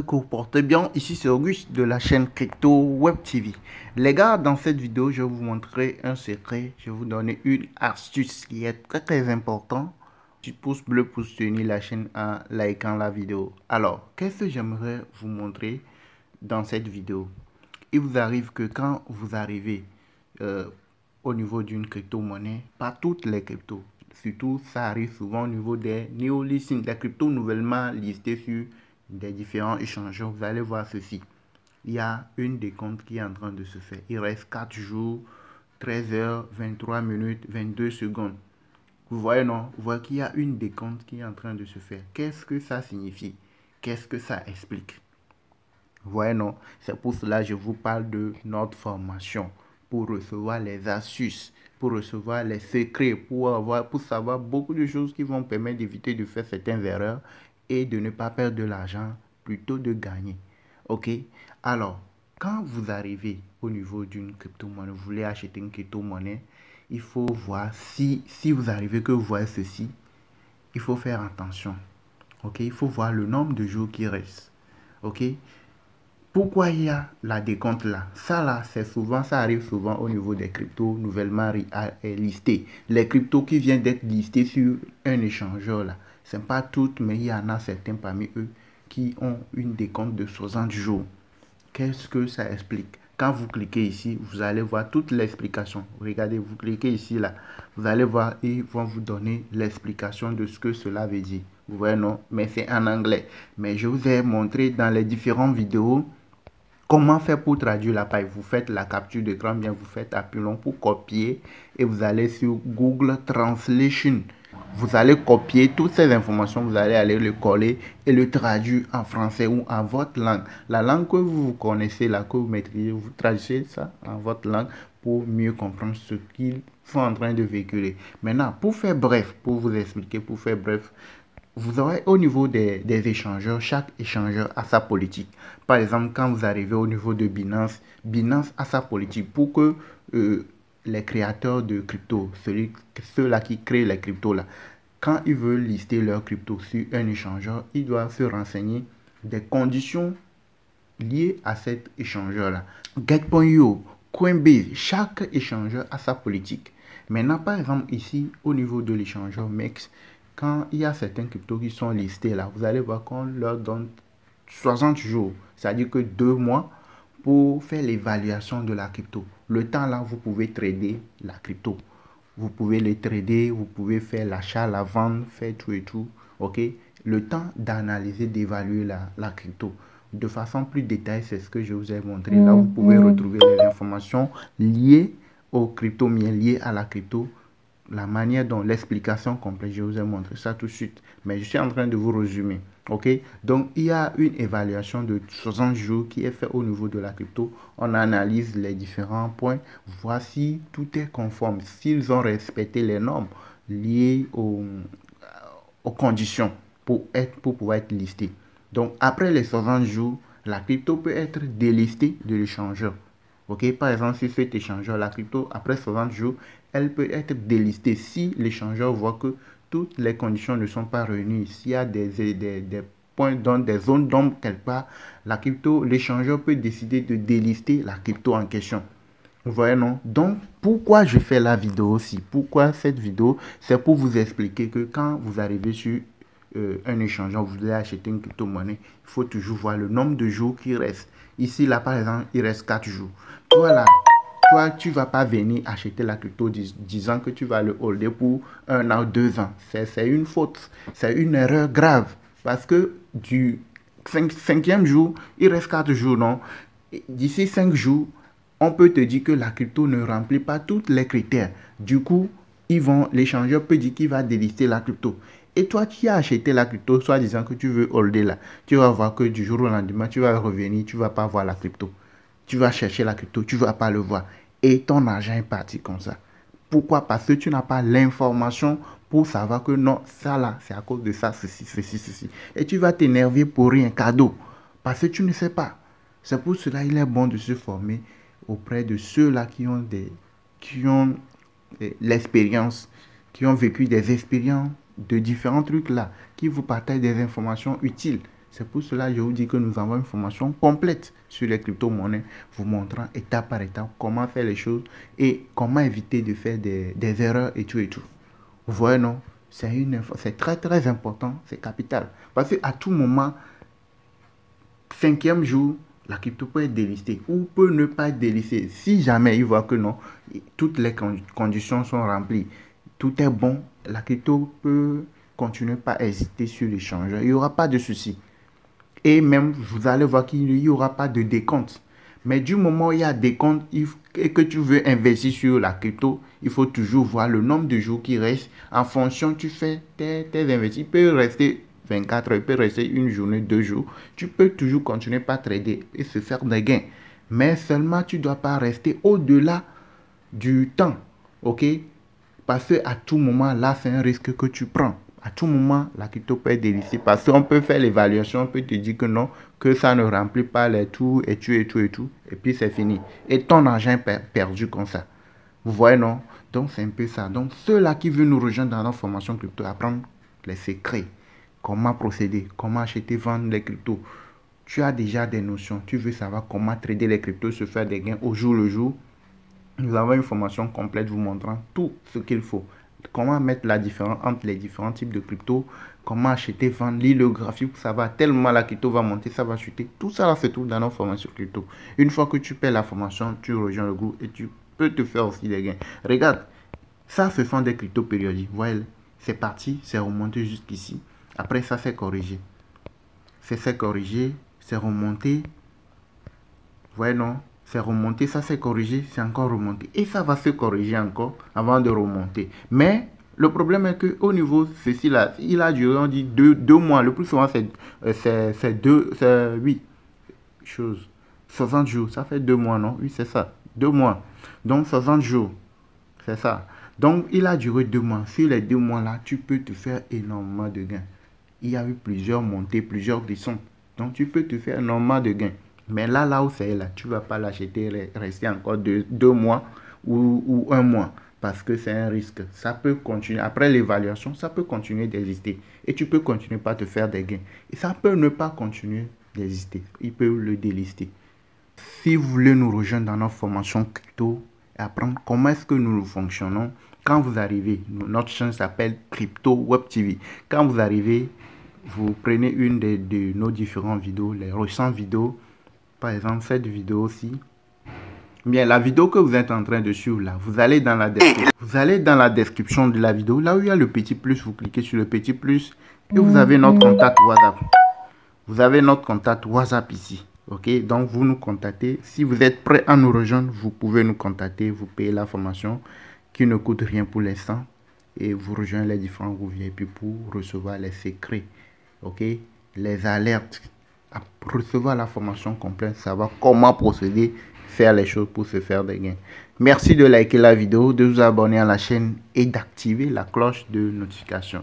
Portez bien, ici c'est Auguste de la chaîne Crypto Web TV. Les gars, dans cette vidéo, je vais vous montrer un secret. Je vais vous donner une astuce qui est très important. Petit pouce bleu pour soutenir la chaîne en likant la vidéo. Alors, qu'est-ce que j'aimerais vous montrer dans cette vidéo? Il vous arrive que quand vous arrivez au niveau d'une crypto-monnaie, pas toutes les cryptos, surtout ça arrive souvent au niveau des néo-listings, des cryptos nouvellement listées sur des différents échangeurs. Vous allez voir ceci. Il y a une décompte qui est en train de se faire. Il reste 4 jours, 13 heures, 23 minutes, 22 secondes. Vous voyez, non? Vous voyez qu'il y a une décompte qui est en train de se faire. Qu'est-ce que ça signifie? Qu'est-ce que ça explique? Vous voyez, non? C'est pour cela que je vous parle de notre formation. Pour recevoir les astuces, pour recevoir les secrets, pour savoir beaucoup de choses qui vont permettre d'éviter de faire certaines erreurs et de ne pas perdre de l'argent, plutôt de gagner. Ok? Alors, quand vous arrivez au niveau d'une crypto-monnaie, vous voulez acheter une crypto-monnaie, il faut voir si vous arrivez que vous voyez ceci, il faut faire attention. Ok? Il faut voir le nombre de jours qui restent. Ok? Pourquoi il y a la décompte là? Ça là, ça arrive souvent au niveau des cryptos nouvellement listés. Les cryptos qui viennent d'être listés sur un échangeur là, ce n'est pas toutes, mais il y en a certains parmi eux qui ont une décompte de 60 jours. Qu'est-ce que ça explique? Quand vous cliquez ici, vous allez voir toute l'explication. Regardez, vous cliquez ici là, vous allez voir, ils vont vous donner l'explication de ce que cela veut dire. Vous voyez, non? Mais c'est en anglais. Mais je vous ai montré dans les différentes vidéos comment faire pour traduire la page. Vous faites la capture d'écran, bien vous faites appui long pour copier et vous allez sur Google Translation. Vous allez copier toutes ces informations, vous allez aller le coller et le traduire en français ou en votre langue. La langue que vous connaissez, là, que vous maîtrisez, vous traduisez ça en votre langue pour mieux comprendre ce qu'ils sont en train de véhiculer. Maintenant, pour faire bref, pour vous expliquer, pour faire bref, vous aurez au niveau des échangeurs, chaque échangeur a sa politique. Par exemple, quand vous arrivez au niveau de Binance, Binance a sa politique pour que les créateurs de crypto, ceux-là qui créent les cryptos, là, quand ils veulent lister leur crypto sur un échangeur, ils doivent se renseigner des conditions liées à cet échangeur-là. Get.io, Coinbase, chaque échangeur a sa politique. Maintenant, par exemple, ici, au niveau de l'échangeur MEX, quand il y a certains cryptos qui sont listés là, vous allez voir qu'on leur donne 60 jours, c'est-à-dire que 2 mois pour faire l'évaluation de la crypto. Le temps là, vous pouvez trader la crypto. Vous pouvez les trader, vous pouvez faire l'achat, la vente, faire tout et tout. Ok? Le temps d'analyser, d'évaluer la crypto. De façon plus détaillée, c'est ce que je vous ai montré. Là, vous pouvez retrouver les informations liées aux cryptos, liées à la crypto, la manière dont l'explication complète, je vous ai montré ça tout de suite, mais je suis en train de vous résumer. Ok, donc il y a une évaluation de 60 jours qui est faite au niveau de la crypto. On analyse les différents points, voici tout est conforme, s'ils ont respecté les normes liées aux conditions pour pouvoir être listé. Donc après les 60 jours, la crypto peut être délistée de l'échangeur. Ok, par exemple, sur cet échangeur, la crypto, après 60 jours, elle peut être délistée si l'échangeur voit que toutes les conditions ne sont pas réunies. S'il y a des points d'ombre, des zones d'ombre quelque part, la crypto, l'échangeur peut décider de délister la crypto en question. Vous voyez, non? Donc, pourquoi je fais la vidéo aussi? Pourquoi cette vidéo? C'est pour vous expliquer que quand vous arrivez sur un échangeur, vous voulez acheter une crypto-monnaie, il faut toujours voir le nombre de jours qui reste. Ici, là, par exemple, il reste 4 jours. Toi, tu ne vas pas venir acheter la crypto disant que tu vas le holder pour 1 an, 2 ans. C'est une faute. C'est une erreur grave. Parce que du 5e jour, il reste 4 jours, non? D'ici 5 jours, on peut te dire que la crypto ne remplit pas tous les critères. Du coup, l'échangeur peut dire qu'il va délister la crypto. Et toi, qui as acheté la crypto, soit disant que tu veux holder là, tu vas voir que du jour au lendemain, tu vas revenir, tu ne vas pas voir la crypto. Tu vas chercher la crypto, tu ne vas pas le voir. Et ton argent est parti comme ça. Pourquoi? Parce que tu n'as pas l'information pour savoir que non, ça là, c'est à cause de ça, ceci, ceci, ceci. Et tu vas t'énerver pour rien, cadeau. Parce que tu ne sais pas. C'est pour cela qu'il est bon de se former auprès de ceux-là qui ont l'expérience, qui ont vécu des expériences de différents trucs là, qui vous partagent des informations utiles. C'est pour cela que je vous dis que nous avons une formation complète sur les crypto-monnaies, vous montrant étape par étape comment faire les choses et comment éviter de faire des erreurs et tout et tout. Vous voyez, non? C'est très très important, c'est capital. Parce qu'à tout moment, 5e jour, la crypto peut être délistée ou peut ne pas être délistée. Si jamais il voit que non, toutes les conditions sont remplies, tout est bon, la crypto peut continuer par hésiter sur l'échange. Il n'y aura pas de souci. Et même, vous allez voir qu'il n'y aura pas de décompte. Mais du moment où il y a décompte et que tu veux investir sur la crypto, il faut toujours voir le nombre de jours qui restent. En fonction, tu fais tes investissements. Il peut rester 24 heures, il peut rester une journée, 2 jours. Tu peux toujours continuer par trader et se faire des gains. Mais seulement, tu ne dois pas rester au-delà du temps. OK? Parce qu'à tout moment, là, c'est un risque que tu prends. À tout moment, la crypto peut être délistée parce qu'on peut faire l'évaluation, on peut te dire que non, que ça ne remplit pas les tout et tout et tout et tout. Et puis c'est fini. Et ton argent est perdu comme ça. Vous voyez, non? Donc c'est un peu ça. Donc ceux-là qui veulent nous rejoindre dans notre formation crypto, apprendre les secrets, comment procéder, comment acheter, vendre les cryptos. Tu as déjà des notions. Tu veux savoir comment trader les cryptos, se faire des gains au jour le jour. Nous avons une formation complète vous montrant tout ce qu'il faut. Comment mettre la différence entre les différents types de crypto, comment acheter, vendre, lire le graphique, ça va tellement la crypto va monter, ça va chuter. Tout ça là se trouve dans notre formation crypto. Une fois que tu paies la formation, tu rejoins le groupe et tu peux te faire aussi des gains. Regarde, ça ce sont des cryptos périodiques. Voilà, c'est parti, c'est remonté jusqu'ici. Après ça c'est corrigé. C'est corrigé, c'est remonté. Voyez non? C'est remonté, ça s'est corrigé, c'est encore remonté. Et ça va se corriger encore avant de remonter. Mais le problème est qu'au niveau ceci là, il a duré, on dit, deux mois. Le plus souvent, c'est 8 choses. 60 jours, ça fait 2 mois, non? Oui, c'est ça. 2 mois. Donc, 60 jours, c'est ça. Donc, il a duré 2 mois. Sur les 2 mois là, tu peux te faire énormément de gains. Il y a eu plusieurs montées, plusieurs descentes. Donc, tu peux te faire énormément de gains. Mais là où c'est là, tu ne vas pas l'acheter, rester encore 2 mois ou 1 mois. Parce que c'est un risque. Ça peut continuer. Après l'évaluation, ça peut continuer d'exister. Et tu peux continuer par te faire des gains. Et ça peut ne pas continuer d'exister. Il peut le délister. Si vous voulez nous rejoindre dans notre formation crypto et apprendre comment est-ce que nous fonctionnons, quand vous arrivez, notre chaîne s'appelle Crypto Web TV. Quand vous arrivez, vous prenez une de nos différentes vidéos, les récentes vidéos. Par exemple, cette vidéo aussi. Bien, la vidéo que vous êtes en train de suivre là, vous allez dans la description de la vidéo, là où il y a le petit plus, vous cliquez sur le petit plus et vous avez notre contact WhatsApp. Vous avez notre contact WhatsApp ici. Ok, donc vous nous contactez. Si vous êtes prêt à nous rejoindre, vous pouvez nous contacter. Vous payez la formation qui ne coûte rien pour l'instant et vous rejoignez les différents groupes VIP pour recevoir les secrets. Ok, les alertes. À recevoir la formation complète, savoir comment procéder, faire les choses pour se faire des gains. Merci de liker la vidéo, de vous abonner à la chaîne et d'activer la cloche de notification.